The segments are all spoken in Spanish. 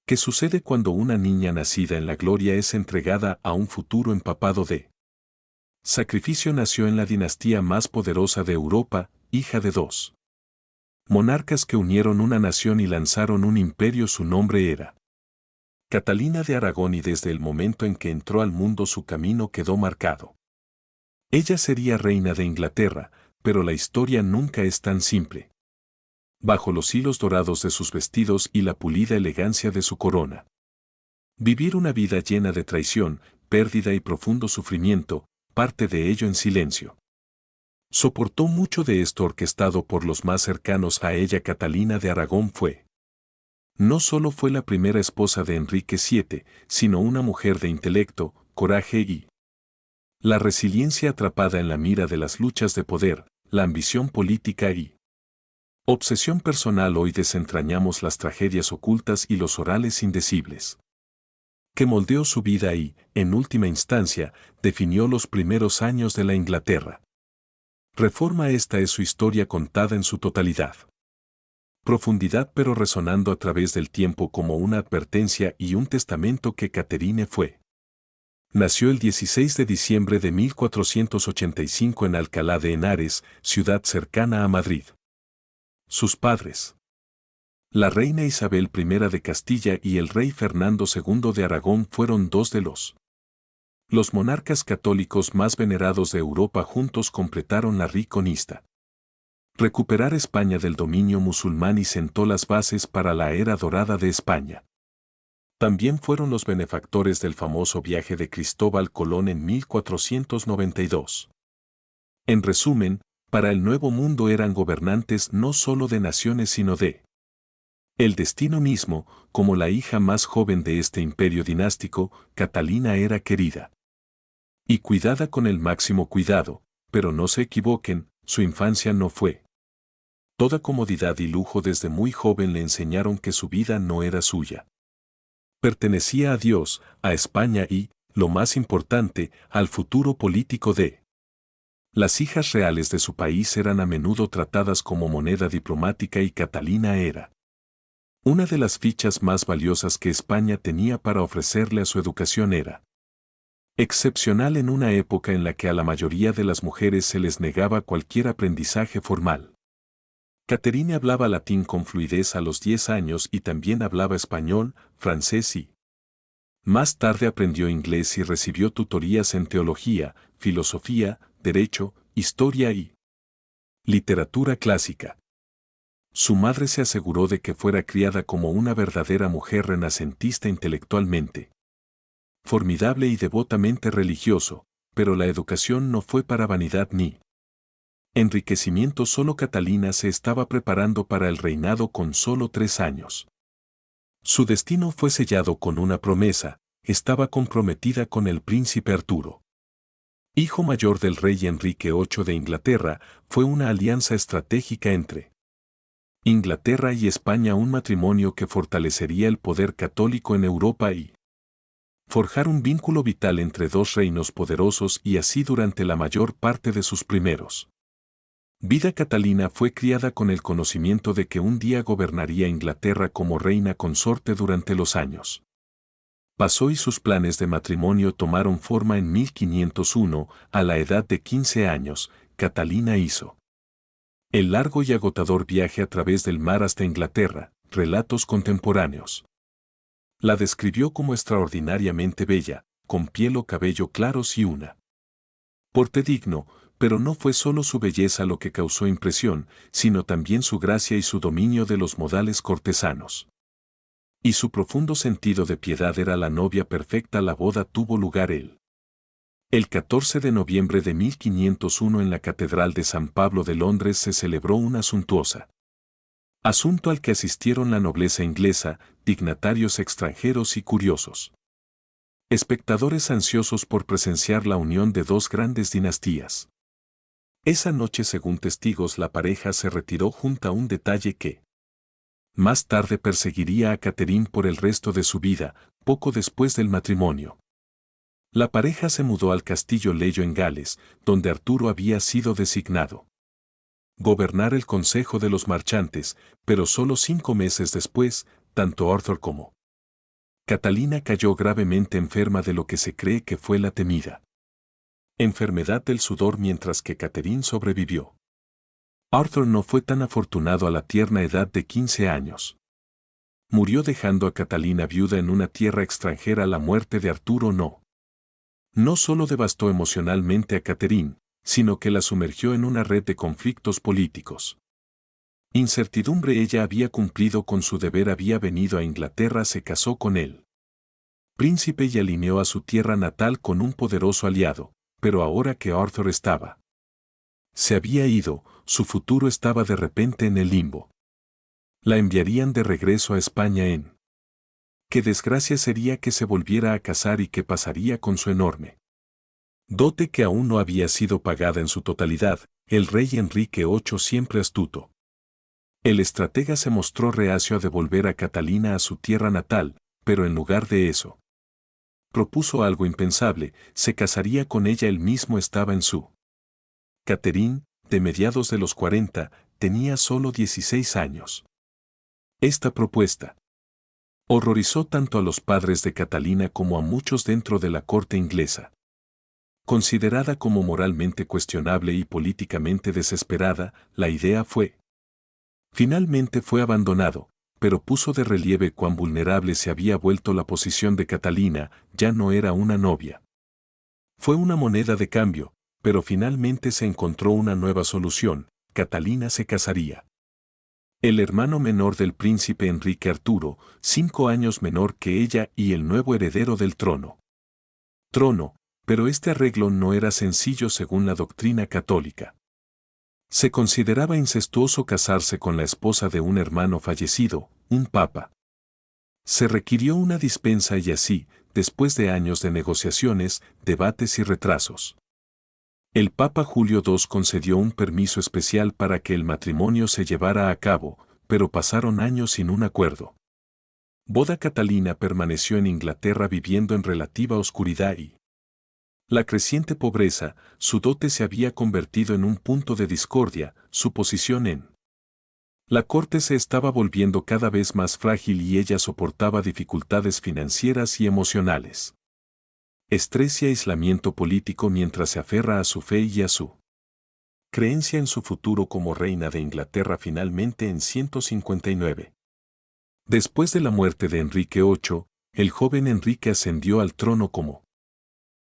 ¿Qué sucede cuando una niña nacida en la gloria es entregada a un futuro empapado de sacrificio? Nació en la dinastía más poderosa de Europa, hija de dos monarcas que unieron una nación y lanzaron un imperio. Su nombre era Catalina de Aragón, y desde el momento en que entró al mundo su camino quedó marcado. Ella sería reina de Inglaterra, pero la historia nunca es tan simple. Bajo los hilos dorados de sus vestidos y la pulida elegancia de su corona, vivir una vida llena de traición, pérdida y profundo sufrimiento, parte de ello en silencio. Soportó mucho de esto orquestado por los más cercanos a ella. Catalina de Aragón no solo fue la primera esposa de Enrique VII, sino una mujer de intelecto, coraje y la resiliencia, atrapada en la mira de las luchas de poder, la ambición política y obsesión personal. Hoy desentrañamos las tragedias ocultas y los horrores indecibles que moldeó su vida y, en última instancia, definió los primeros años de la Inglaterra Reforma. Esta es su historia contada en su totalidad. Profundidad, pero resonando a través del tiempo como una advertencia y un testamento. Que Catherine nació el 16 de diciembre de 1485 en Alcalá de Henares, ciudad cercana a Madrid. Sus padres, la reina Isabel I de Castilla y el rey Fernando II de Aragón, fueron dos de los monarcas católicos más venerados de Europa. Juntos completaron la reconquista, recuperar España del dominio musulmán, y sentó las bases para la era dorada de España. También fueron los benefactores del famoso viaje de Cristóbal Colón en 1492. En resumen, para el Nuevo Mundo eran gobernantes no solo de naciones sino de el destino mismo. Como la hija más joven de este imperio dinástico, Catalina era querida y cuidada con el máximo cuidado, pero no se equivoquen, su infancia no fue toda comodidad y lujo. Desde muy joven le enseñaron que su vida no era suya. Pertenecía a Dios, a España y, lo más importante, al futuro político de las hijas reales de su país. Eran a menudo tratadas como moneda diplomática, y Catalina era una de las fichas más valiosas que España tenía para ofrecerle a su educación. Era excepcional en una época en la que a la mayoría de las mujeres se les negaba cualquier aprendizaje formal. Catherine hablaba latín con fluidez a los 10 años y también hablaba español, francés y más tarde aprendió inglés y recibió tutorías en teología, filosofía, derecho, historia y literatura clásica. Su madre se aseguró de que fuera criada como una verdadera mujer renacentista, intelectualmente formidable y devotamente religioso, pero la educación no fue para vanidad ni enriquecimiento. Solo Catalina se estaba preparando para el reinado con solo 3 años. Su destino fue sellado con una promesa: estaba comprometida con el príncipe Arturo, hijo mayor del rey Enrique VIII de Inglaterra. Fue una alianza estratégica entre Inglaterra y España, un matrimonio que fortalecería el poder católico en Europa y forjar un vínculo vital entre dos reinos poderosos. Y así, durante la mayor parte de sus primeros vida, Catalina fue criada con el conocimiento de que un día gobernaría Inglaterra como reina consorte. Durante los años pasó y sus planes de matrimonio tomaron forma. En 1501, a la edad de 15 años, Catalina hizo el largo y agotador viaje a través del mar hasta Inglaterra. Relatos contemporáneos la describió como extraordinariamente bella, con piel o cabello claros y una porte digno. Pero no fue solo su belleza lo que causó impresión, sino también su gracia y su dominio de los modales cortesanos. Y su profundo sentido de piedad. Era la novia perfecta. La boda tuvo lugar el 14 de noviembre de 1501 en la Catedral de San Pablo de Londres. Se celebró una suntuosa asunto al que asistieron la nobleza inglesa, dignatarios extranjeros y curiosos espectadores ansiosos por presenciar la unión de dos grandes dinastías. Esa noche, según testigos, la pareja se retiró junto a un detalle que más tarde perseguiría a Catherine por el resto de su vida. Poco después del matrimonio, la pareja se mudó al castillo Leyo en Gales, donde Arturo había sido designado gobernar el Consejo de los Marchantes, pero solo 5 meses después, tanto Arthur como Catalina cayó gravemente enferma de lo que se cree que fue la temida enfermedad del sudor, mientras que Catherine sobrevivió. Arthur no fue tan afortunado a la tierna edad de 15 años. Murió dejando a Catalina viuda en una tierra extranjera. La muerte de Arturo no solo devastó emocionalmente a Catherine, sino que la sumergió en una red de conflictos políticos. Incertidumbre. Ella había cumplido con su deber, había venido a Inglaterra, se casó con él príncipe y alineó a su tierra natal con un poderoso aliado, pero ahora que Arthur se había ido, su futuro estaba de repente en el limbo. La enviarían de regreso a España en... Qué desgracia sería que se volviera a casar, y qué pasaría con su enorme dote que aún no había sido pagada en su totalidad. El rey Enrique VIII, siempre astuto, el estratega, se mostró reacio a devolver a Catalina a su tierra natal, pero en lugar de eso, propuso algo impensable: se casaría con ella él mismo. Estaba en su... Catherine, de mediados de los 40, tenía solo 16 años. Esta propuesta horrorizó tanto a los padres de Catalina como a muchos dentro de la corte inglesa. Considerada como moralmente cuestionable y políticamente desesperada, la idea finalmente fue abandonado, pero puso de relieve cuán vulnerable se había vuelto la posición de Catalina. Ya no era una novia. Fue una moneda de cambio, pero finalmente se encontró una nueva solución: Catalina se casaría. El hermano menor del príncipe Enrique, Arturo, 5 años menor que ella y el nuevo heredero del trono. Pero este arreglo no era sencillo según la doctrina católica. Se consideraba incestuoso casarse con la esposa de un hermano fallecido, un papa. Se requirió una dispensa y así, después de años de negociaciones, debates y retrasos, el Papa Julio II concedió un permiso especial para que el matrimonio se llevara a cabo, pero pasaron años sin un acuerdo. Catalina permaneció en Inglaterra viviendo en relativa oscuridad y la creciente pobreza. Su dote se había convertido en un punto de discordia. Su posición en la corte se estaba volviendo cada vez más frágil y ella soportaba dificultades financieras y emocionales, estrés y aislamiento político, mientras se aferra a su fe y a su creencia en su futuro como reina de Inglaterra. Finalmente, en 159, después de la muerte de Enrique VIII, el joven Enrique ascendió al trono como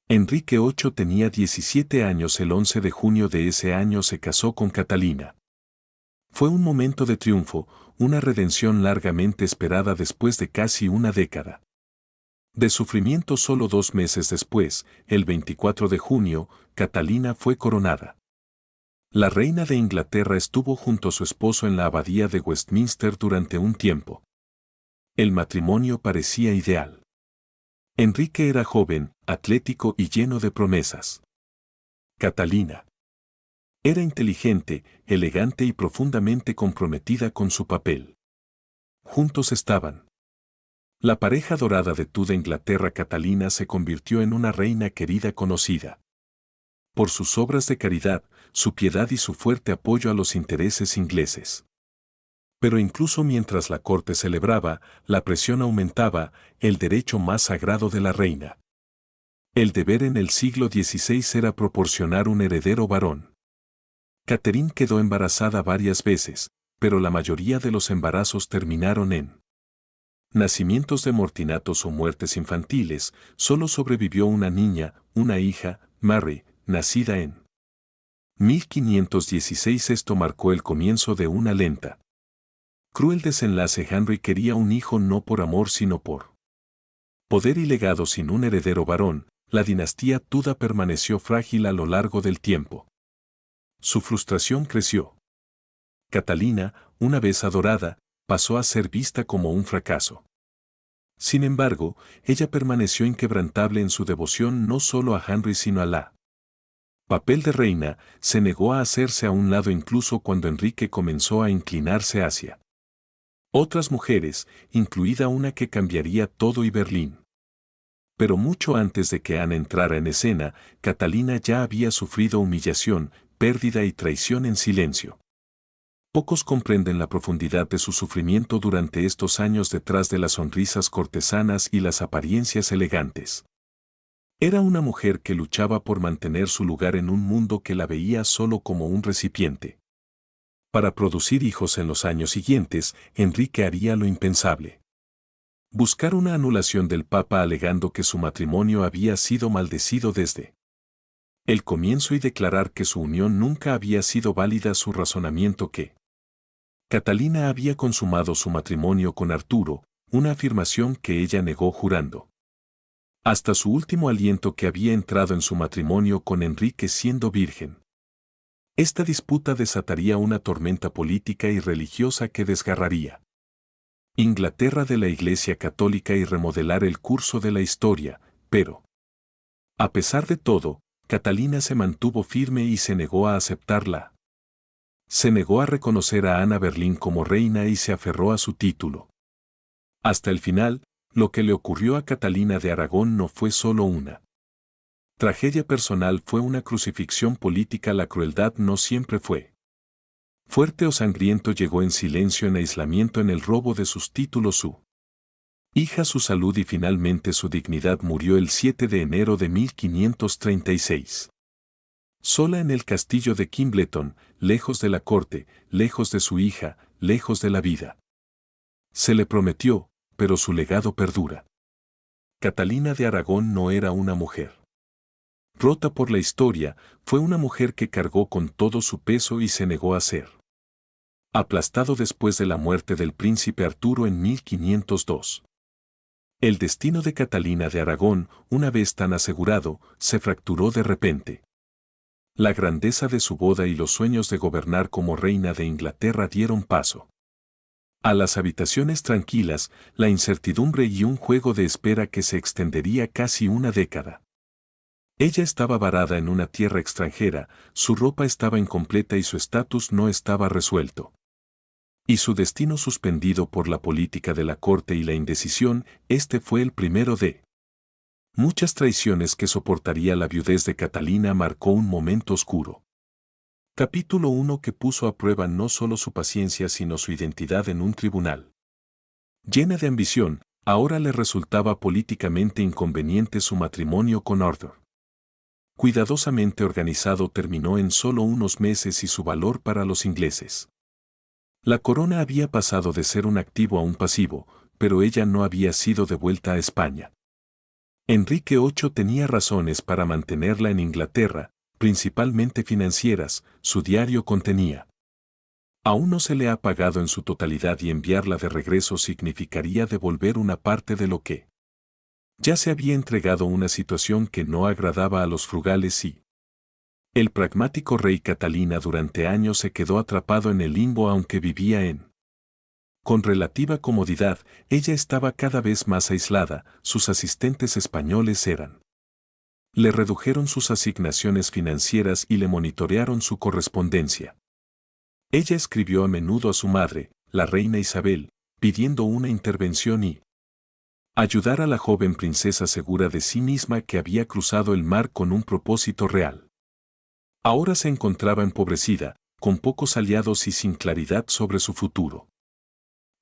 Enrique VIII tenía 17 años. El 11 de junio de ese año se casó con Catalina. Fue un momento de triunfo, una redención largamente esperada después de casi una década de sufrimiento. Solo 2 meses después, el 24 de junio, Catalina fue coronada. La reina de Inglaterra estuvo junto a su esposo en la abadía de Westminster durante un tiempo. El matrimonio parecía ideal. Enrique era joven, atlético y lleno de promesas. Catalina era inteligente, elegante y profundamente comprometida con su papel. Juntos estaban la pareja dorada de toda Inglaterra. Catalina se convirtió en una reina querida, conocida por sus obras de caridad, su piedad y su fuerte apoyo a los intereses ingleses. Pero incluso mientras la corte celebraba, la presión aumentaba: el derecho más sagrado de la reina. El deber en el siglo XVI era proporcionar un heredero varón. Catherine quedó embarazada varias veces, pero la mayoría de los embarazos terminaron en nacimientos de mortinatos o muertes infantiles. Solo sobrevivió una niña, una hija, Mary, nacida en 1516. Esto marcó el comienzo de una lenta, cruel desenlace. Henry quería un hijo no por amor sino por poder y legado. Sin un heredero varón, la dinastía Tudor permaneció frágil a lo largo del tiempo. Su frustración creció. Catalina, una vez adorada, pasó a ser vista como un fracaso. Sin embargo, ella permaneció inquebrantable en su devoción no solo a Henry sino a la papel de reina. Se negó a hacerse a un lado incluso cuando Enrique comenzó a inclinarse hacia otras mujeres, incluida una que cambiaría todo y Berlín. Pero mucho antes de que Ana entrara en escena, Catalina ya había sufrido humillación, pérdida y traición en silencio. Pocos comprenden la profundidad de su sufrimiento durante estos años detrás de las sonrisas cortesanas y las apariencias elegantes. Era una mujer que luchaba por mantener su lugar en un mundo que la veía solo como un recipiente. Para producir hijos en los años siguientes, Enrique haría lo impensable. Buscar una anulación del Papa alegando que su matrimonio había sido maldecido desde el comienzo y declarar que su unión nunca había sido válida, su razonamiento que Catalina había consumado su matrimonio con Arturo, una afirmación que ella negó jurando hasta su último aliento que había entrado en su matrimonio con Enrique siendo virgen. Esta disputa desataría una tormenta política y religiosa que desgarraría Inglaterra de la Iglesia Católica y remodelar el curso de la historia, pero, a pesar de todo, Catalina se mantuvo firme y se negó a aceptarla. Se negó a reconocer a Ana Boleyn como reina y se aferró a su título. Hasta el final, lo que le ocurrió a Catalina de Aragón no fue solo una tragedia personal, fue una crucifixión política. La crueldad no siempre fue fuerte o sangriento, llegó en silencio, en aislamiento, en el robo de sus títulos, su hija, su salud y finalmente su dignidad. Murió el 7 de enero de 1536. Sola en el castillo de Kimbleton, lejos de la corte, lejos de su hija, lejos de la vida. Se le prometió, pero su legado perdura. Catalina de Aragón no era una mujer rota por la historia, fue una mujer que cargó con todo su peso y se negó a ser aplastado después de la muerte del príncipe Arturo en 1502. El destino de Catalina de Aragón, una vez tan asegurado, se fracturó de repente. La grandeza de su boda y los sueños de gobernar como reina de Inglaterra dieron paso a las habitaciones tranquilas, la incertidumbre y un juego de espera que se extendería casi una década. Ella estaba varada en una tierra extranjera, su ropa estaba incompleta y su estatus no estaba resuelto. Y su destino suspendido por la política de la corte y la indecisión. Este fue el primero de muchas traiciones que soportaría. La viudez de Catalina marcó un momento oscuro. Capítulo 1 que puso a prueba no solo su paciencia sino su identidad en un tribunal. Llena de ambición, ahora le resultaba políticamente inconveniente su matrimonio con Arthur. Cuidadosamente organizado, terminó en solo unos meses y su valor para los ingleses. La corona había pasado de ser un activo a un pasivo, pero ella no había sido devuelta a España. Enrique VIII tenía razones para mantenerla en Inglaterra, principalmente financieras. Su diario contenía: aún no se le ha pagado en su totalidad y enviarla de regreso significaría devolver una parte de lo que ya se había entregado, una situación que no agradaba a los frugales y el pragmático rey. Catalina durante años se quedó atrapado en el limbo, aunque vivía con relativa comodidad. Ella estaba cada vez más aislada. Sus asistentes españoles le redujeron sus asignaciones financieras y le monitorearon su correspondencia. Ella escribió a menudo a su madre, la reina Isabel, pidiendo una intervención y ayudar a la joven princesa, segura de sí misma que había cruzado el mar con un propósito real. Ahora se encontraba empobrecida, con pocos aliados y sin claridad sobre su futuro.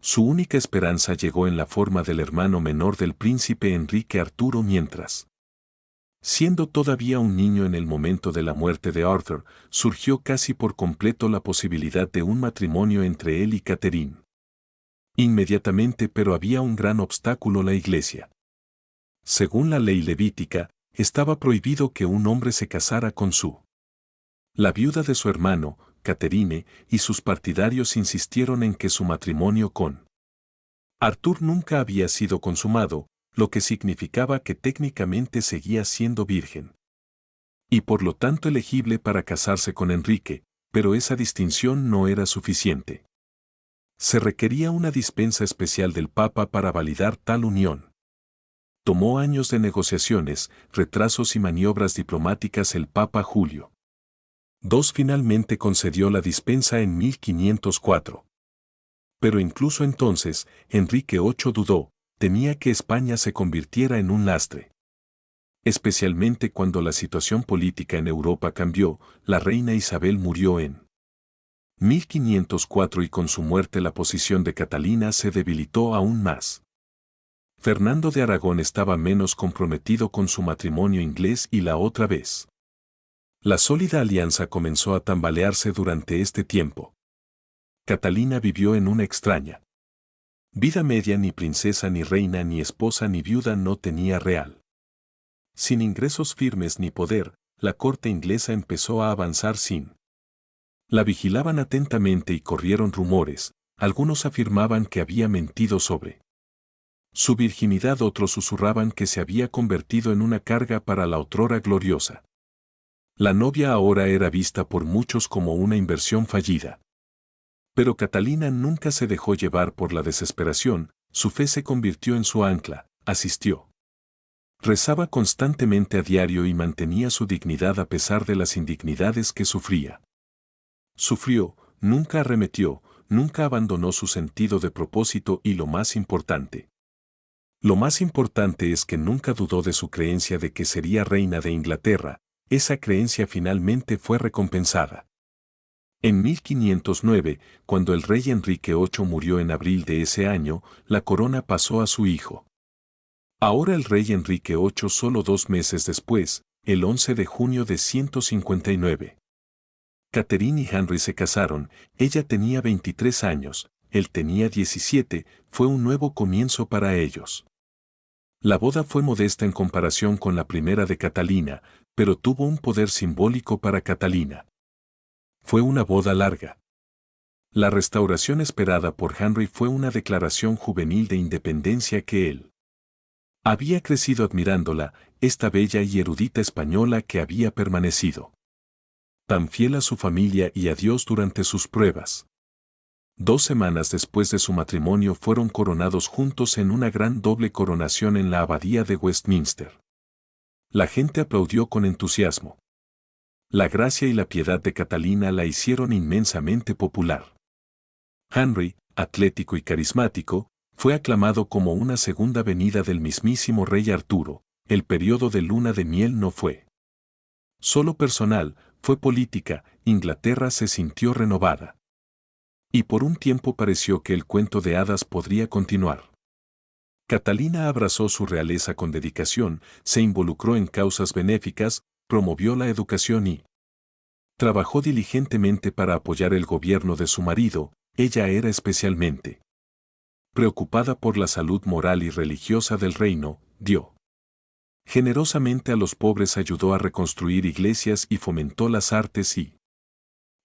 Su única esperanza llegó en la forma del hermano menor del príncipe Enrique, Arturo. Mientras, siendo todavía un niño en el momento de la muerte de Arthur, surgió casi por completo la posibilidad de un matrimonio entre él y Catherine. Inmediatamente, pero había un gran obstáculo: la Iglesia. Según la ley levítica, estaba prohibido que un hombre se casara con la viuda de su hermano, Catherine, y sus partidarios insistieron en que su matrimonio con Arthur nunca había sido consumado, lo que significaba que técnicamente seguía siendo virgen y por lo tanto elegible para casarse con Enrique, pero esa distinción no era suficiente. Se requería una dispensa especial del Papa para validar tal unión. Tomó años de negociaciones, retrasos y maniobras diplomáticas. El Papa Julio II finalmente concedió la dispensa en 1504. Pero incluso entonces, Enrique VIII dudó, temía que España se convirtiera en un lastre. Especialmente cuando la situación política en Europa cambió. La reina Isabel murió en 1504 y con su muerte la posición de Catalina se debilitó aún más. Fernando de Aragón estaba menos comprometido con su matrimonio inglés y la otra vez. La sólida alianza comenzó a tambalearse durante este tiempo. Catalina vivió en una extraña vida media, ni princesa ni reina ni esposa ni viuda no tenía real. Sin ingresos firmes ni poder, la corte inglesa empezó a avanzar sin. La vigilaban atentamente y corrieron rumores, algunos afirmaban que había mentido sobre su virginidad, otros susurraban que se había convertido en una carga para la otrora gloriosa. La novia ahora era vista por muchos como una inversión fallida. Pero Catalina nunca se dejó llevar por la desesperación, su fe se convirtió en su ancla, asistió. Rezaba constantemente a diario y mantenía su dignidad a pesar de las indignidades que sufría. Sufrió, nunca arremetió, nunca abandonó su sentido de propósito y lo más importante es que nunca dudó de su creencia de que sería reina de Inglaterra. Esa creencia finalmente fue recompensada. En 1509, cuando el rey Enrique VIII murió en abril de ese año, la corona pasó a su hijo. Ahora el rey Enrique VIII, solo 2 meses después, el 11 de junio de 159. Catherine y Henry se casaron, ella tenía 23 años, él tenía 17, fue un nuevo comienzo para ellos. La boda fue modesta en comparación con la primera de Catalina, pero tuvo un poder simbólico para Catalina. Fue una boda larga. La restauración esperada por Henry fue una declaración juvenil de independencia que él había crecido admirándola, esta bella y erudita española que había permanecido tan fiel a su familia y a Dios durante sus pruebas. 2 semanas después de su matrimonio fueron coronados juntos en una gran doble coronación en la abadía de Westminster. La gente aplaudió con entusiasmo. La gracia y la piedad de Catalina la hicieron inmensamente popular. Henry, atlético y carismático, fue aclamado como una segunda venida del mismísimo rey Arturo. El periodo de luna de miel no fue solo personal, fue política. Inglaterra se sintió renovada. Y por un tiempo pareció que el cuento de hadas podría continuar. Catalina abrazó su realeza con dedicación, se involucró en causas benéficas, promovió la educación y trabajó diligentemente para apoyar el gobierno de su marido. Ella era especialmente preocupada por la salud moral y religiosa del reino, dio generosamente a los pobres, ayudó a reconstruir iglesias y fomentó las artes y,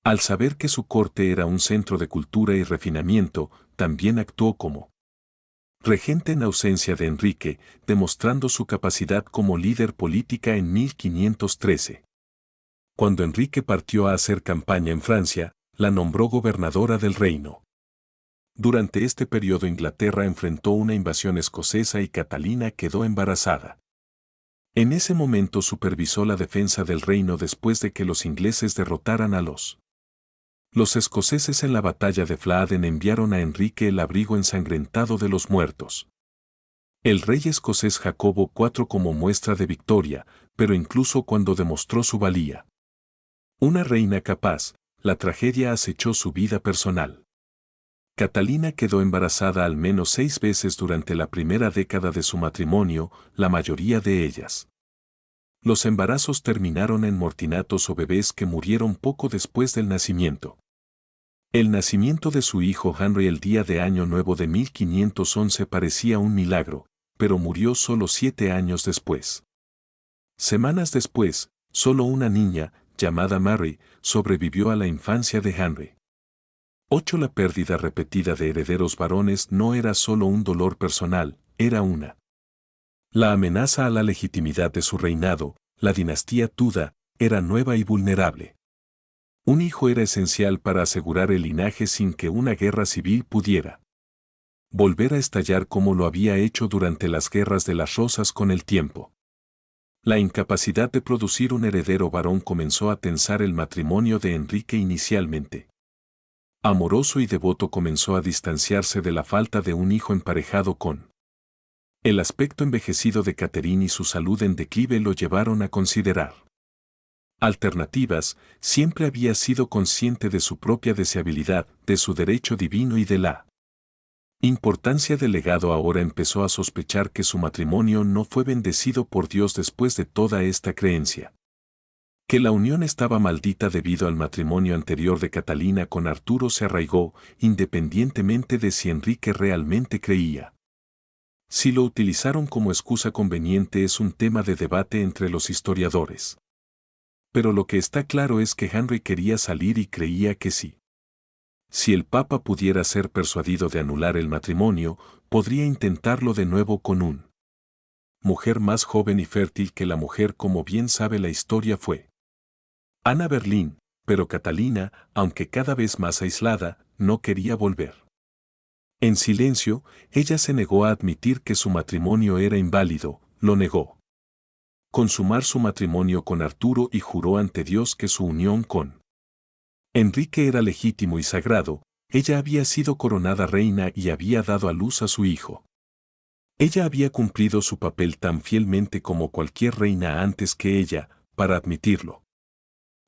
al saber que su corte era un centro de cultura y refinamiento, también actuó como regente en ausencia de Enrique, demostrando su capacidad como líder política en 1513. Cuando Enrique partió a hacer campaña en Francia, la nombró gobernadora del reino. Durante este periodo Inglaterra enfrentó una invasión escocesa y Catalina quedó embarazada. En ese momento supervisó la defensa del reino después de que los ingleses derrotaran a los escoceses en la batalla de Flodden. Enviaron a Enrique el abrigo ensangrentado de los muertos. El rey escocés Jacobo IV como muestra de victoria, pero incluso cuando demostró su valía. Una reina capaz, la tragedia acechó su vida personal. Catalina quedó embarazada al menos 6 veces durante la primera década de su matrimonio, la mayoría de ellas. Los embarazos terminaron en mortinatos o bebés que murieron poco después del nacimiento. El nacimiento de su hijo Henry el día de Año Nuevo de 1511 parecía un milagro, pero murió solo 7 años después. Semanas después, solo una niña, llamada Mary, sobrevivió a la infancia de Henry. 8. La pérdida repetida de herederos varones no era solo un dolor personal, era la amenaza a la legitimidad de su reinado. La dinastía Tudor era nueva y vulnerable. Un hijo era esencial para asegurar el linaje sin que una guerra civil pudiera volver a estallar como lo había hecho durante las guerras de las Rosas. Con el tiempo, la incapacidad de producir un heredero varón comenzó a tensar el matrimonio de Enrique. Inicialmente amoroso y devoto, comenzó a distanciarse de la falta de un hijo emparejado con el aspecto envejecido de Catherine y su salud en declive lo llevaron a considerar alternativas, siempre había sido consciente de su propia deseabilidad, de su derecho divino y de la importancia del legado. Ahora empezó a sospechar que su matrimonio no fue bendecido por Dios después de toda esta creencia. Que la unión estaba maldita debido al matrimonio anterior de Catalina con Arturo se arraigó, independientemente de si Enrique realmente creía. Si lo utilizaron como excusa conveniente es un tema de debate entre los historiadores. Pero lo que está claro es que Henry quería salir y creía que sí. Si el Papa pudiera ser persuadido de anular el matrimonio, podría intentarlo de nuevo con una mujer más joven y fértil que la mujer, como bien sabe la historia, fue Ana Berlín, pero Catalina, aunque cada vez más aislada, no quería volver. En silencio, ella se negó a admitir que su matrimonio era inválido, lo negó. Consumar su matrimonio con Arturo y juró ante Dios que su unión con Enrique era legítimo y sagrado. Ella había sido coronada reina y había dado a luz a su hijo. Ella había cumplido su papel tan fielmente como cualquier reina antes que ella, para admitirlo.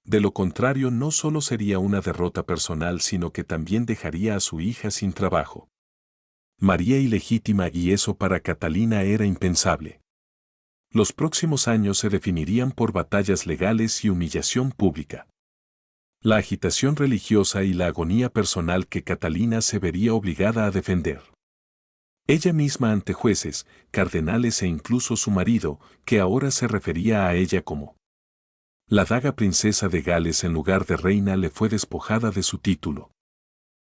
De lo contrario, no solo sería una derrota personal, sino que también dejaría a su hija sin trabajo. María ilegítima, y eso para Catalina era impensable. Los próximos años se definirían por batallas legales y humillación pública. La agitación religiosa y la agonía personal que Catalina se vería obligada a defender. Ella misma ante jueces, cardenales e incluso su marido, que ahora se refería a ella como la daga princesa de Gales en lugar de reina, le fue despojada de su título.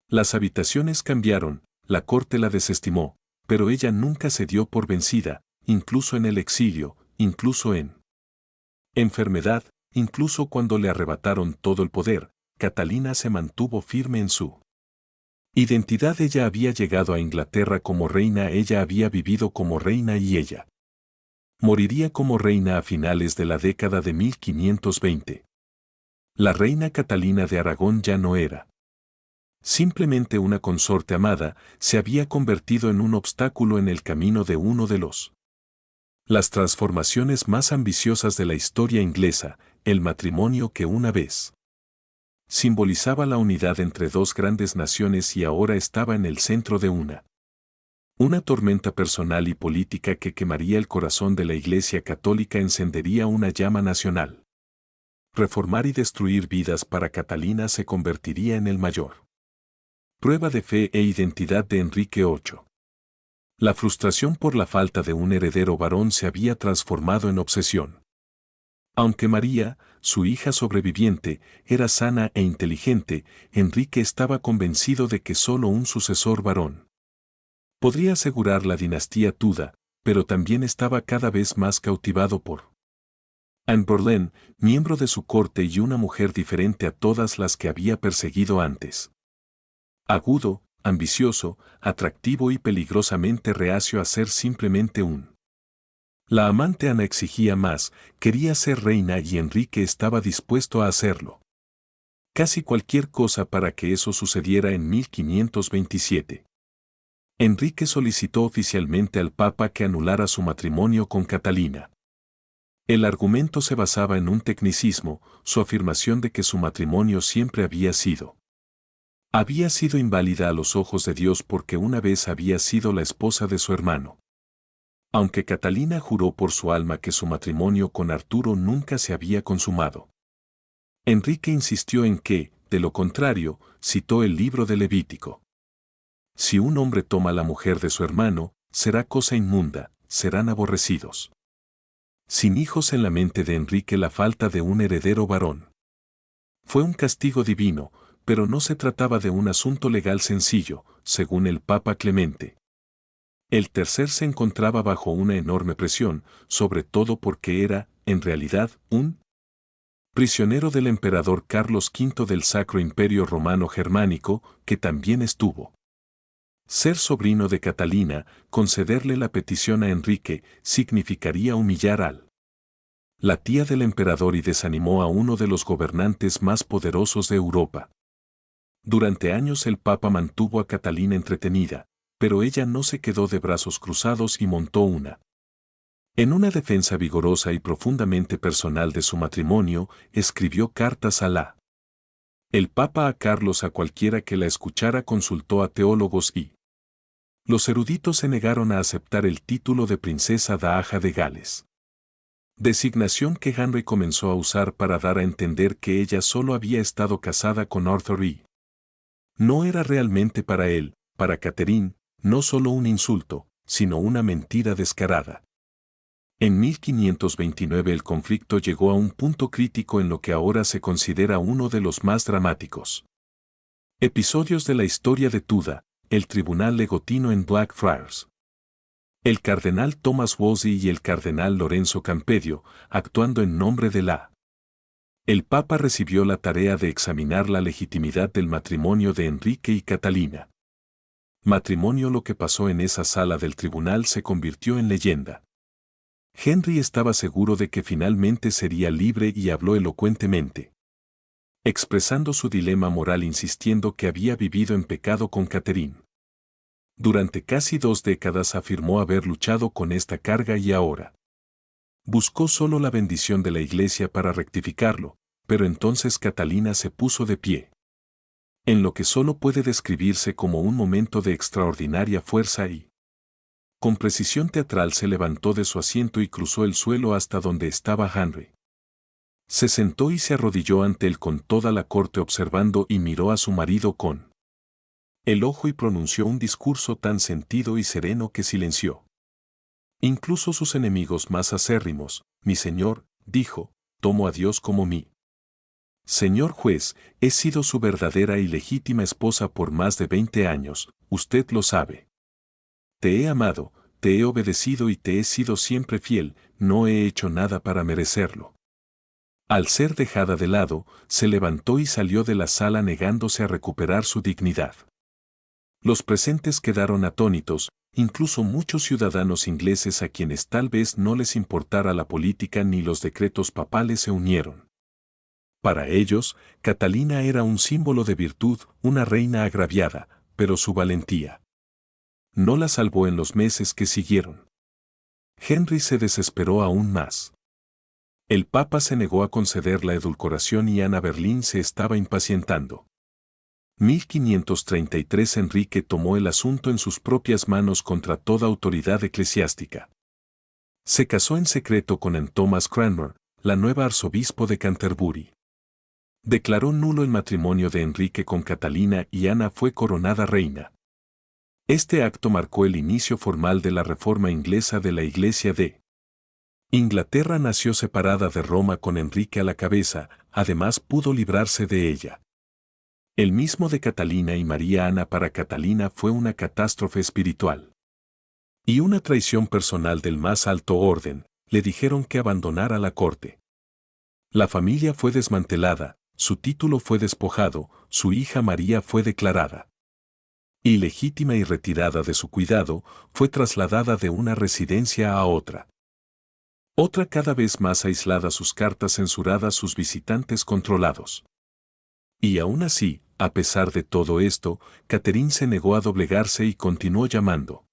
Las habitaciones cambiaron, la corte la desestimó, pero ella nunca se dio por vencida, incluso en el exilio, incluso en enfermedad, incluso cuando le arrebataron todo el poder. Catalina se mantuvo firme en su identidad. Ella había llegado a Inglaterra como reina, ella había vivido como reina y ella moriría como reina a finales de la década de 1520. La reina Catalina de Aragón ya no era simplemente una consorte amada, se había convertido en un obstáculo en el camino de uno de las transformaciones más ambiciosas de la historia inglesa, el matrimonio que una vez simbolizaba la unidad entre dos grandes naciones y ahora estaba en el centro de una tormenta personal y política que quemaría el corazón de la Iglesia Católica, encendería una llama nacional. Reformar y destruir vidas para Catalina se convertiría en el mayor prueba de fe e identidad de Enrique VIII. La frustración por la falta de un heredero varón se había transformado en obsesión. Aunque María, su hija sobreviviente, era sana e inteligente, Enrique estaba convencido de que solo un sucesor varón podría asegurar la dinastía Tudor, pero también estaba cada vez más cautivado por Anne Boleyn, miembro de su corte y una mujer diferente a todas las que había perseguido antes. Agudo, ambicioso, atractivo y peligrosamente reacio a ser simplemente un La amante Ana exigía más, quería ser reina y Enrique estaba dispuesto a hacerlo. Casi cualquier cosa para que eso sucediera. En 1527. Enrique solicitó oficialmente al Papa que anulara su matrimonio con Catalina. El argumento se basaba en un tecnicismo, su afirmación de que su matrimonio siempre había sido inválida a los ojos de Dios porque una vez había sido la esposa de su hermano. Aunque Catalina juró por su alma que su matrimonio con Arturo nunca se había consumado. Enrique insistió en que, de lo contrario, citó el libro de Levítico. Si un hombre toma la mujer de su hermano, será cosa inmunda, serán aborrecidos. Sin hijos. En la mente de Enrique la falta de un heredero varón fue un castigo divino, pero no se trataba de un asunto legal sencillo, según el Papa Clemente. El tercer se encontraba bajo una enorme presión, sobre todo porque era, en realidad, un prisionero del emperador Carlos V del Sacro Imperio Romano Germánico, que también estuvo. Ser sobrino de Catalina, concederle la petición a Enrique, significaría humillar al la tía del emperador y desanimó a uno de los gobernantes más poderosos de Europa. Durante años el Papa mantuvo a Catalina entretenida, pero ella no se quedó de brazos cruzados y montó una En una defensa vigorosa y profundamente personal de su matrimonio, escribió cartas a el Papa a Carlos. A cualquiera que la escuchara consultó a teólogos y los eruditos se negaron a aceptar el título de princesa Dahaja de Gales. Designación que Henry comenzó a usar para dar a entender que ella solo había estado casada con Arthur y no era realmente para él, para Catherine, no solo un insulto, sino una mentira descarada. En 1529 el conflicto llegó a un punto crítico en lo que ahora se considera uno de los más dramáticos episodios de la historia de Tudor, el tribunal legotino en Blackfriars. El cardenal Thomas Wolsey y el cardenal Lorenzo Campeggio, actuando en nombre de el Papa, recibió la tarea de examinar la legitimidad del matrimonio de Enrique y Catalina. Matrimonio. Lo que pasó en esa sala del tribunal se convirtió en leyenda. Henry estaba seguro de que finalmente sería libre y habló elocuentemente, expresando su dilema moral, insistiendo que había vivido en pecado con Catherine. Durante casi 2 décadas afirmó haber luchado con esta carga y ahora buscó solo la bendición de la Iglesia para rectificarlo, pero entonces Catalina se puso de pie. En lo que solo puede describirse como un momento de extraordinaria fuerza y con precisión teatral se levantó de su asiento y cruzó el suelo hasta donde estaba Henry. Se sentó y se arrodilló ante él con toda la corte observando y miró a su marido con el ojo y pronunció un discurso tan sentido y sereno que silenció incluso sus enemigos más acérrimos. Mi señor, dijo, tomo a Dios como mi señor juez, he sido su verdadera y legítima esposa por más de 20 años, usted lo sabe. Te he amado, te he obedecido y te he sido siempre fiel, no he hecho nada para merecerlo. Al ser dejada de lado, se levantó y salió de la sala negándose a recuperar su dignidad. Los presentes quedaron atónitos, incluso muchos ciudadanos ingleses a quienes tal vez no les importara la política ni los decretos papales se unieron. Para ellos, Catalina era un símbolo de virtud, una reina agraviada, pero su valentía no la salvó en los meses que siguieron. Henry se desesperó aún más. El Papa se negó a conceder la edulcoración y Ana Boleyn se estaba impacientando. 1533 Enrique tomó el asunto en sus propias manos contra toda autoridad eclesiástica. Se casó en secreto con Anne Thomas Cranmer, la nueva arzobispo de Canterbury. Declaró nulo el matrimonio de Enrique con Catalina y Ana fue coronada reina. Este acto marcó el inicio formal de la reforma inglesa de la Iglesia de Inglaterra. Nació separada de Roma con Enrique a la cabeza, además pudo librarse de ella. El mismo de Catalina y María. Ana para Catalina fue una catástrofe espiritual y una traición personal del más alto orden. Le dijeron que abandonara la corte. La familia fue desmantelada, su título fue despojado, su hija María fue declarada ilegítima y retirada de su cuidado, fue trasladada de una residencia a otra. Otra cada vez más aislada, sus cartas censuradas, sus visitantes controlados. Y aún así, a pesar de todo esto, Catherine se negó a doblegarse y continuó llamando.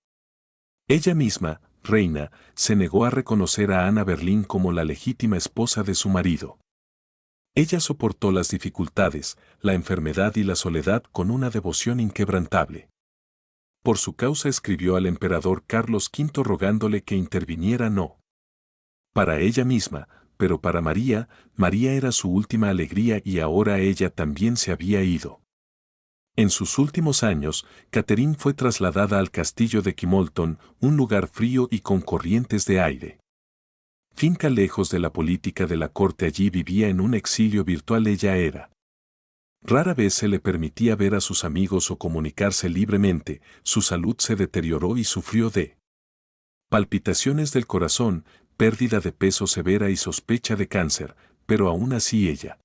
Ella misma, reina, se negó a reconocer a Ana Boleyn como la legítima esposa de su marido. Ella soportó las dificultades, la enfermedad y la soledad con una devoción inquebrantable. Por su causa escribió al emperador Carlos V rogándole que interviniera no para ella misma, pero para María. María era su última alegría y ahora ella también se había ido. En sus últimos años, Catherine fue trasladada al castillo de Kimolton, un lugar frío y con corrientes de aire. Finca lejos de la política de la corte, allí vivía en un exilio virtual. Ella era. Rara vez se le permitía ver a sus amigos o comunicarse libremente, su salud se deterioró y sufrió de palpitaciones del corazón, pérdida de peso severa y sospecha de cáncer, pero aún así ella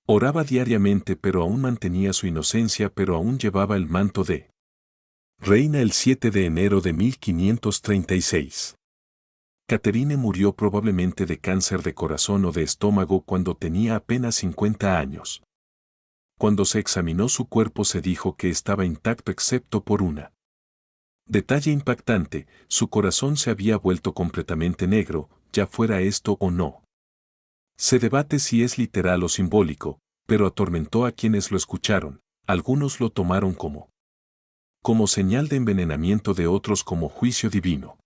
oraba diariamente, pero aún mantenía su inocencia, pero aún llevaba el manto de reina. El 7 de enero de 1536. Catherine murió probablemente de cáncer de corazón o de estómago cuando tenía apenas 50 años. Cuando se examinó su cuerpo se dijo que estaba intacto excepto por una Detalle impactante, su corazón se había vuelto completamente negro, ya fuera esto o no. Se debate si es literal o simbólico, pero atormentó a quienes lo escucharon, algunos lo tomaron como señal de envenenamiento de otros como juicio divino.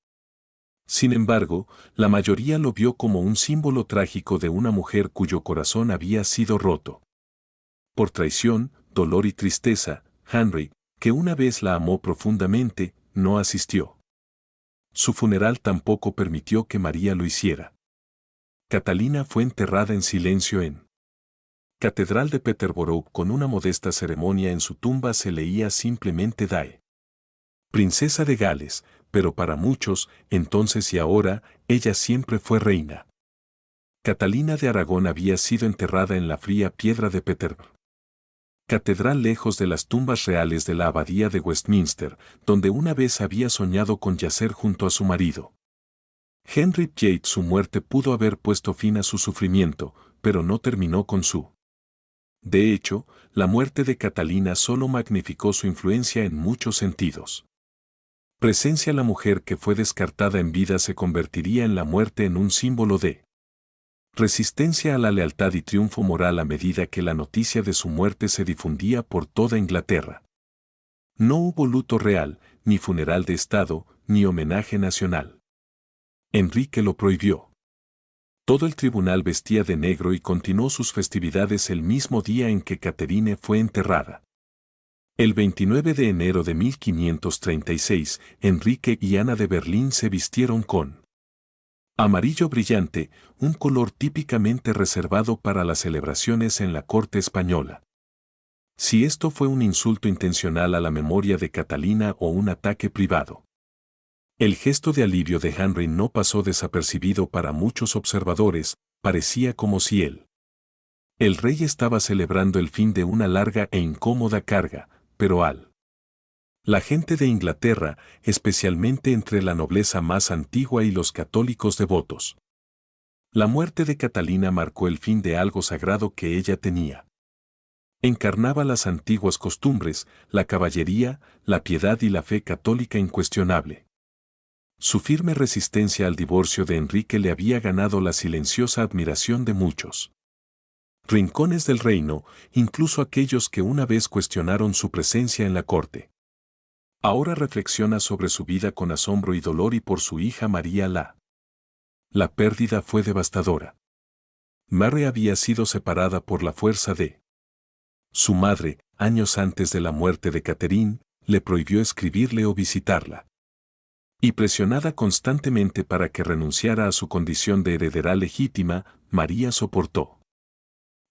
Sin embargo, la mayoría lo vio como un símbolo trágico de una mujer cuyo corazón había sido roto. Por traición, dolor y tristeza, Henry, que una vez la amó profundamente, no asistió. Su funeral tampoco permitió que María lo hiciera. Catalina fue enterrada en silencio en Catedral de Peterborough. Con una modesta ceremonia en su tumba se leía simplemente Dae. Princesa de Gales, pero para muchos, entonces y ahora, ella siempre fue reina. Catalina de Aragón había sido enterrada en la fría piedra de Peterborough. Catedral lejos de las tumbas reales de la abadía de Westminster, donde una vez había soñado con yacer junto a su marido. Henry VIII. Su muerte pudo haber puesto fin a su sufrimiento, pero no terminó con su. De hecho, la muerte de Catalina solo magnificó su influencia en muchos sentidos. Presencia. La mujer que fue descartada en vida se convertiría en la muerte en un símbolo de resistencia a la lealtad y triunfo moral a medida que la noticia de su muerte se difundía por toda Inglaterra. No hubo luto real, ni funeral de Estado, ni homenaje nacional. Enrique lo prohibió. Todo el tribunal vestía de negro y continuó sus festividades el mismo día en que Catherine fue enterrada. El 29 de enero de 1536, Enrique y Ana de Berlín se vistieron con amarillo brillante, un color típicamente reservado para las celebraciones en la corte española. Si esto fue un insulto intencional a la memoria de Catalina o un ataque privado. El gesto de alivio de Henry no pasó desapercibido para muchos observadores, parecía como si el rey estaba celebrando el fin de una larga e incómoda carga, pero la gente de Inglaterra, especialmente entre la nobleza más antigua y los católicos devotos. La muerte de Catalina marcó el fin de algo sagrado que ella tenía. Encarnaba las antiguas costumbres, la caballería, la piedad y la fe católica incuestionable. Su firme resistencia al divorcio de Enrique le había ganado la silenciosa admiración de muchos rincones del reino, incluso aquellos que una vez cuestionaron su presencia en la corte. Ahora reflexiona sobre su vida con asombro y dolor y por su hija María La pérdida fue devastadora. Mary había sido separada por la fuerza de su madre, años antes de la muerte de Catherine, le prohibió escribirle o visitarla. Y presionada constantemente para que renunciara a su condición de heredera legítima, María soportó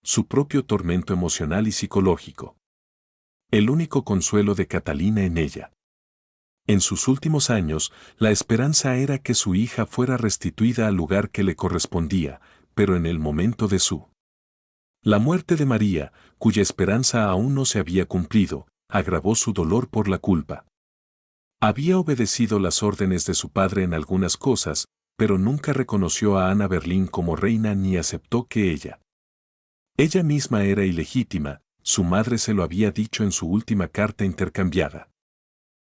su propio tormento emocional y psicológico. El único consuelo de Catalina en ella. En sus últimos años, la esperanza era que su hija fuera restituida al lugar que le correspondía, pero en el momento de la muerte de María, cuya esperanza aún no se había cumplido, agravó su dolor por la culpa. Había obedecido las órdenes de su padre en algunas cosas, pero nunca reconoció a Ana Berlín como reina ni aceptó que ella misma era ilegítima, su madre se lo había dicho en su última carta intercambiada.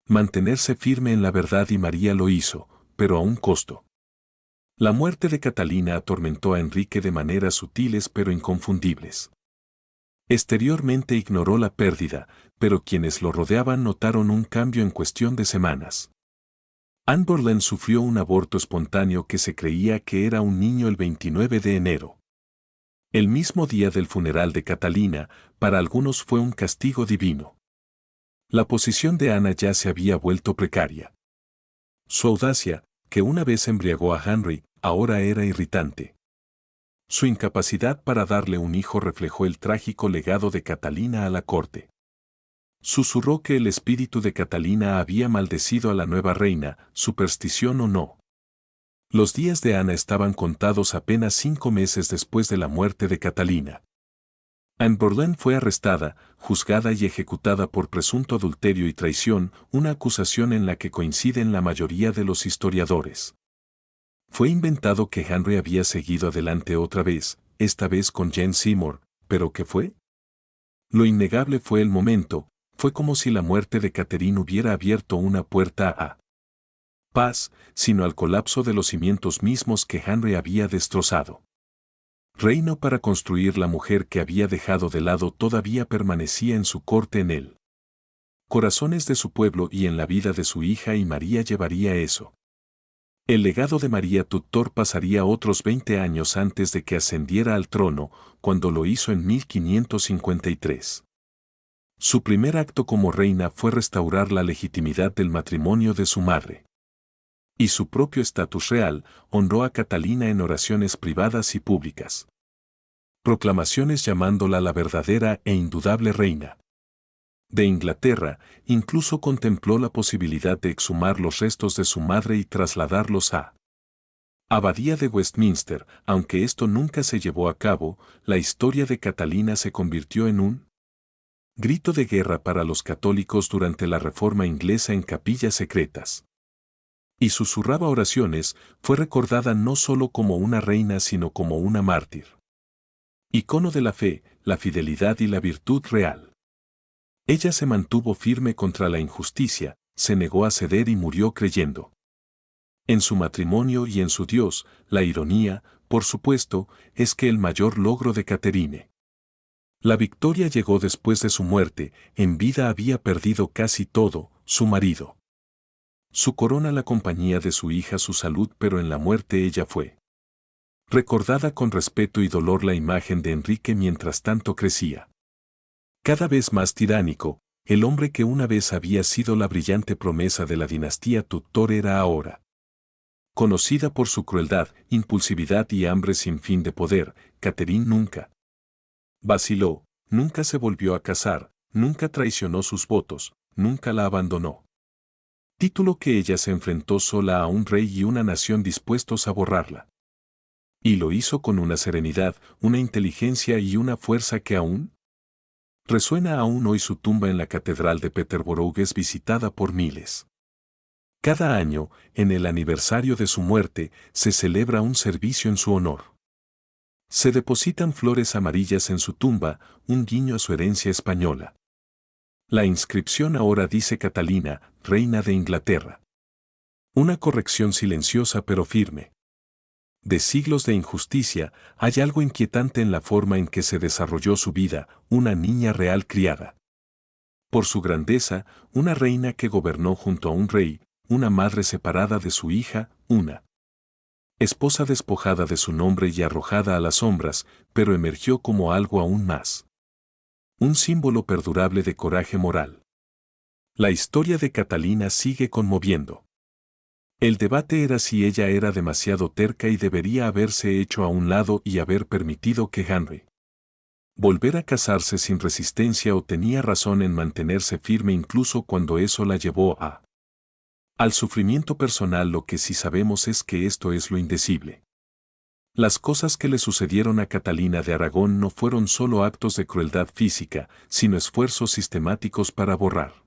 Mantenerse firme en la verdad y María lo hizo, pero a un costo. La muerte de Catalina atormentó a Enrique de maneras sutiles pero inconfundibles. Exteriormente ignoró la pérdida, pero quienes lo rodeaban notaron un cambio en cuestión de semanas. Anne Boleyn sufrió un aborto espontáneo que se creía que era un niño el 29 de enero. El mismo día del funeral de Catalina, para algunos fue un castigo divino. La posición de Ana ya se había vuelto precaria. Su audacia, que una vez embriagó a Henry, ahora era irritante. Su incapacidad para darle un hijo reflejó el trágico legado de Catalina a la corte. Susurró que el espíritu de Catalina había maldecido a la nueva reina, superstición o no. Los días de Ana estaban contados apenas 5 meses después de la muerte de Catalina. Anne Boleyn fue arrestada, juzgada y ejecutada por presunto adulterio y traición, una acusación en la que coinciden la mayoría de los historiadores. Fue inventado que Henry había seguido adelante otra vez, esta vez con Jane Seymour, ¿pero qué fue? Lo innegable fue el momento, fue como si la muerte de Catherine hubiera abierto una puerta a paz, sino al colapso de los cimientos mismos que Henry había destrozado. Reino para construir la mujer que había dejado de lado todavía permanecía en su corte en él. Corazones de su pueblo y en la vida de su hija y María llevaría eso. El legado de María Tudor pasaría otros 20 años antes de que ascendiera al trono, cuando lo hizo en 1553. Su primer acto como reina fue restaurar la legitimidad del matrimonio de su madre. Y su propio estatus real honró a Catalina en oraciones privadas y públicas. Proclamaciones llamándola la verdadera e indudable reina de Inglaterra. Incluso contempló la posibilidad de exhumar los restos de su madre y trasladarlos a Abadía de Westminster. Aunque esto nunca se llevó a cabo, la historia de Catalina se convirtió en un grito de guerra para los católicos durante la Reforma inglesa en capillas secretas. Y susurraba oraciones, fue recordada no solo como una reina sino como una mártir. Icono de la fe, la fidelidad y la virtud real. Ella se mantuvo firme contra la injusticia, se negó a ceder y murió creyendo en su matrimonio y en su Dios. La ironía, por supuesto, es que el mayor logro de Catherine. La victoria llegó después de su muerte. En vida había perdido casi todo, su marido, su corona, la compañía de su hija, su salud, pero en la muerte ella fue recordada con respeto y dolor. La imagen de Enrique mientras tanto crecía. Cada vez más tiránico, el hombre que una vez había sido la brillante promesa de la dinastía Tudor era ahora conocida por su crueldad, impulsividad y hambre sin fin de poder. Catherine nunca vaciló, nunca se volvió a casar, nunca traicionó sus votos, nunca la abandonó. Título que ella se enfrentó sola a un rey y una nación dispuestos a borrarla. Y lo hizo con una serenidad, una inteligencia y una fuerza que aún resuena aún hoy. Su tumba en la Catedral de Peterborough es visitada por miles. Cada año, en el aniversario de su muerte, se celebra un servicio en su honor. Se depositan flores amarillas en su tumba, un guiño a su herencia española. La inscripción ahora dice Catalina, reina de Inglaterra. Una corrección silenciosa pero firme. De siglos de injusticia, hay algo inquietante en la forma en que se desarrolló su vida, una niña real criada por su grandeza, una reina que gobernó junto a un rey, una madre separada de su hija, una esposa despojada de su nombre y arrojada a las sombras, pero emergió como algo aún más. Un símbolo perdurable de coraje moral. La historia de Catalina sigue conmoviendo. El debate era si ella era demasiado terca y debería haberse hecho a un lado y haber permitido que Henry volver a casarse sin resistencia, o tenía razón en mantenerse firme incluso cuando eso la llevó al sufrimiento personal. Lo que sí sabemos es que esto es lo indecible. Las cosas que le sucedieron a Catalina de Aragón no fueron solo actos de crueldad física, sino esfuerzos sistemáticos para borrar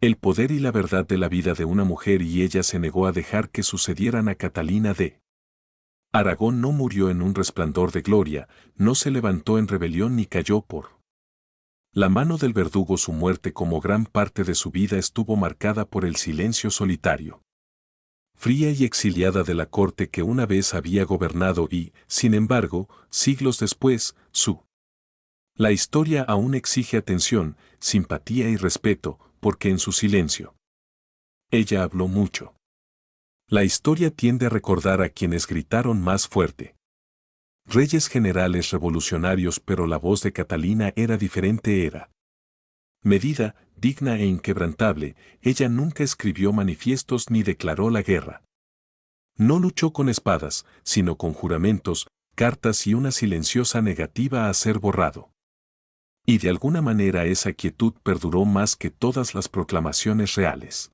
el poder y la verdad de la vida de una mujer, y ella se negó a dejar que sucedieran a Catalina de Aragón. No murió en un resplandor de gloria, no se levantó en rebelión ni cayó por la mano del verdugo. Su muerte, como gran parte de su vida, estuvo marcada por el silencio solitario. Fría y exiliada de la corte que una vez había gobernado y, sin embargo, siglos después, la historia aún exige atención, simpatía y respeto, porque en su silencio ella habló mucho. La historia tiende a recordar a quienes gritaron más fuerte. Reyes, generales, revolucionarios, pero la voz de Catalina era diferente, era medida, digna e inquebrantable. Ella nunca escribió manifiestos ni declaró la guerra. No luchó con espadas, sino con juramentos, cartas y una silenciosa negativa a ser borrado. Y de alguna manera esa quietud perduró más que todas las proclamaciones reales.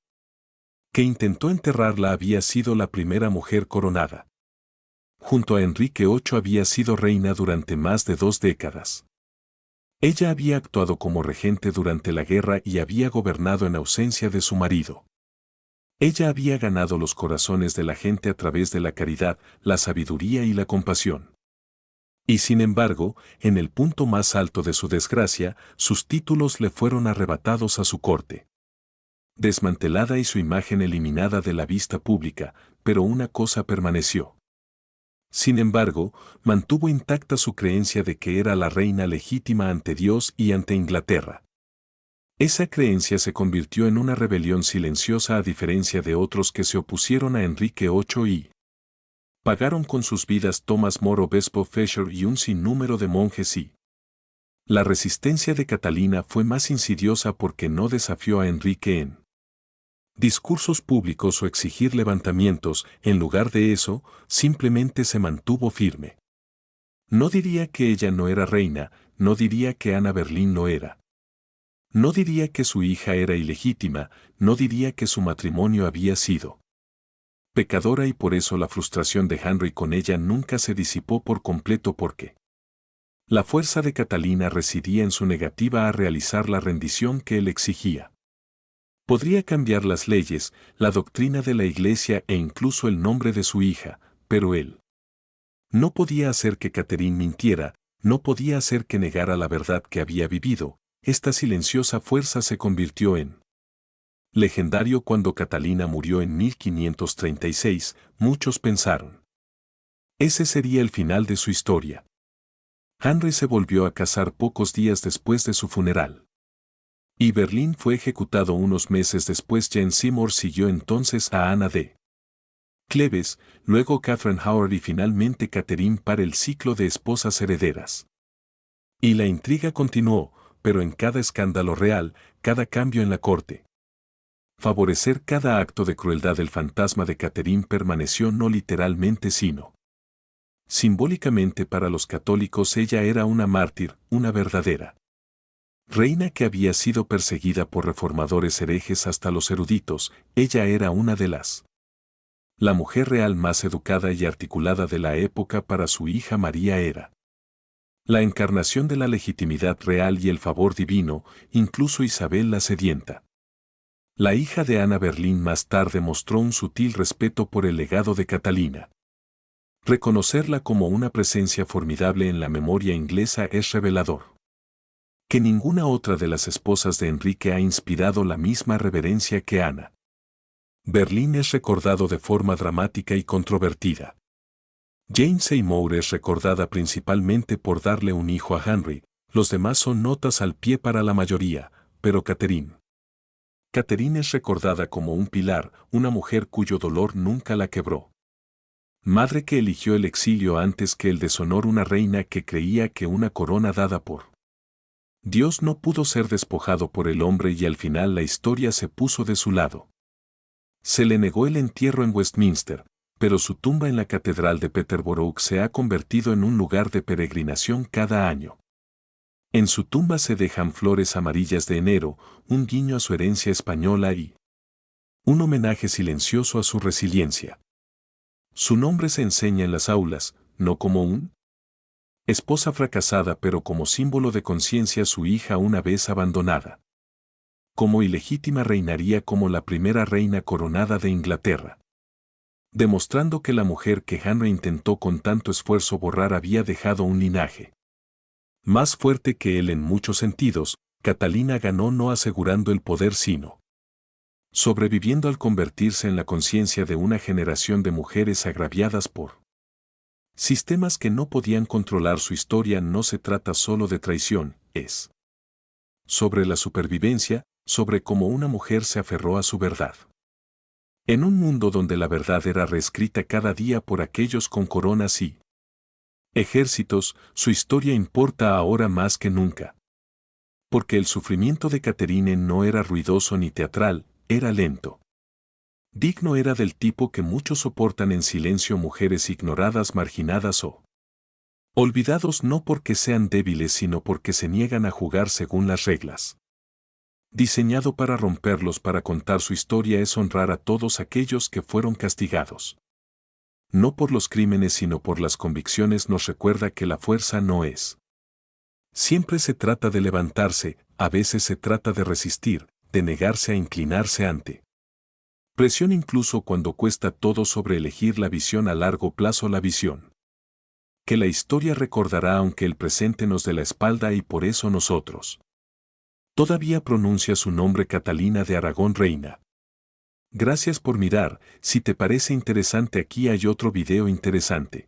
Que intentó enterrarla. Había sido la primera mujer coronada. Junto a Enrique VIII había sido reina durante más de 2 décadas. Ella había actuado como regente durante la guerra y había gobernado en ausencia de su marido. Ella había ganado los corazones de la gente a través de la caridad, la sabiduría y la compasión. Y sin embargo, en el punto más alto de su desgracia, sus títulos le fueron arrebatados a su corte. Desmantelada y su imagen eliminada de la vista pública, pero una cosa permaneció. Sin embargo, mantuvo intacta su creencia de que era la reina legítima ante Dios y ante Inglaterra. Esa creencia se convirtió en una rebelión silenciosa a diferencia de otros que se opusieron a Enrique VIII y pagaron con sus vidas Thomas More, obispo Fisher y un sinnúmero de monjes y la resistencia de Catalina fue más insidiosa porque no desafió a Enrique en discursos públicos o exigir levantamientos, en lugar de eso, simplemente se mantuvo firme. No diría que ella no era reina, no diría que Ana Boleyn no era. No diría que su hija era ilegítima, no diría que su matrimonio había sido pecadora y por eso la frustración de Henry con ella nunca se disipó por completo porque la fuerza de Catalina residía en su negativa a realizar la rendición que él exigía. Podría cambiar las leyes, la doctrina de la Iglesia e incluso el nombre de su hija, pero él no podía hacer que Catherine mintiera, no podía hacer que negara la verdad que había vivido. Esta silenciosa fuerza se convirtió en legendario cuando Catalina murió en 1536, muchos pensaron. Ese sería el final de su historia. Henry se volvió a casar pocos días después de su funeral. Y Boleyn fue ejecutado unos meses después. Jane Seymour siguió entonces a Ana de Cleves, luego Catherine Howard y finalmente Catherine para el ciclo de esposas herederas. Y la intriga continuó, pero en cada escándalo real, cada cambio en la corte. Favorecer cada acto de crueldad del fantasma de Catherine permaneció no literalmente sino simbólicamente para los católicos. Ella era una mártir, una verdadera reina que había sido perseguida por reformadores herejes hasta los eruditos. Ella era una de las la mujer real más educada y articulada de la época. Para su hija María era la encarnación de la legitimidad real y el favor divino, incluso Isabel la sedienta. La hija de Ana Boleyn más tarde mostró un sutil respeto por el legado de Catalina. Reconocerla como una presencia formidable en la memoria inglesa es revelador. Que ninguna otra de las esposas de Enrique ha inspirado la misma reverencia que Ana Boleyn es recordado de forma dramática y controvertida. Jane Seymour es recordada principalmente por darle un hijo a Henry, los demás son notas al pie para la mayoría, pero Catherine es recordada como un pilar, una mujer cuyo dolor nunca la quebró. Madre que eligió el exilio antes que el deshonor, una reina que creía que una corona dada por Dios no pudo ser despojado por el hombre y al final la historia se puso de su lado. Se le negó el entierro en Westminster, pero su tumba en la Catedral de Peterborough se ha convertido en un lugar de peregrinación cada año. En su tumba se dejan flores amarillas de enero, un guiño a su herencia española y un homenaje silencioso a su resiliencia. Su nombre se enseña en las aulas, no como un esposa fracasada, pero como símbolo de conciencia su hija una vez abandonada. Como ilegítima reinaría como la primera reina coronada de Inglaterra. Demostrando que la mujer que Henry intentó con tanto esfuerzo borrar había dejado un linaje más fuerte que él en muchos sentidos. Catalina ganó no asegurando el poder sino sobreviviendo al convertirse en la conciencia de una generación de mujeres agraviadas por sistemas que no podían controlar su historia. No se trata solo de traición, es sobre la supervivencia, sobre cómo una mujer se aferró a su verdad. En un mundo donde la verdad era reescrita cada día por aquellos con coronas y ejércitos, su historia importa ahora más que nunca. Porque el sufrimiento de Catherine no era ruidoso ni teatral, era lento. Digno, era del tipo que muchos soportan en silencio, mujeres ignoradas, marginadas o olvidados no porque sean débiles sino porque se niegan a jugar según las reglas. Diseñado para romperlos. Para contar su historia es honrar a todos aquellos que fueron castigados. No por los crímenes sino por las convicciones. Nos recuerda que la fuerza no es. Siempre se trata de levantarse, a veces se trata de resistir, de negarse a inclinarse ante presión incluso cuando cuesta todo. Sobre elegir la visión a largo plazo. La visión que la historia recordará aunque el presente nos dé la espalda y por eso nosotros. Todavía pronuncia su nombre Catalina de Aragón reina. Gracias por mirar, si te parece interesante aquí hay otro video interesante.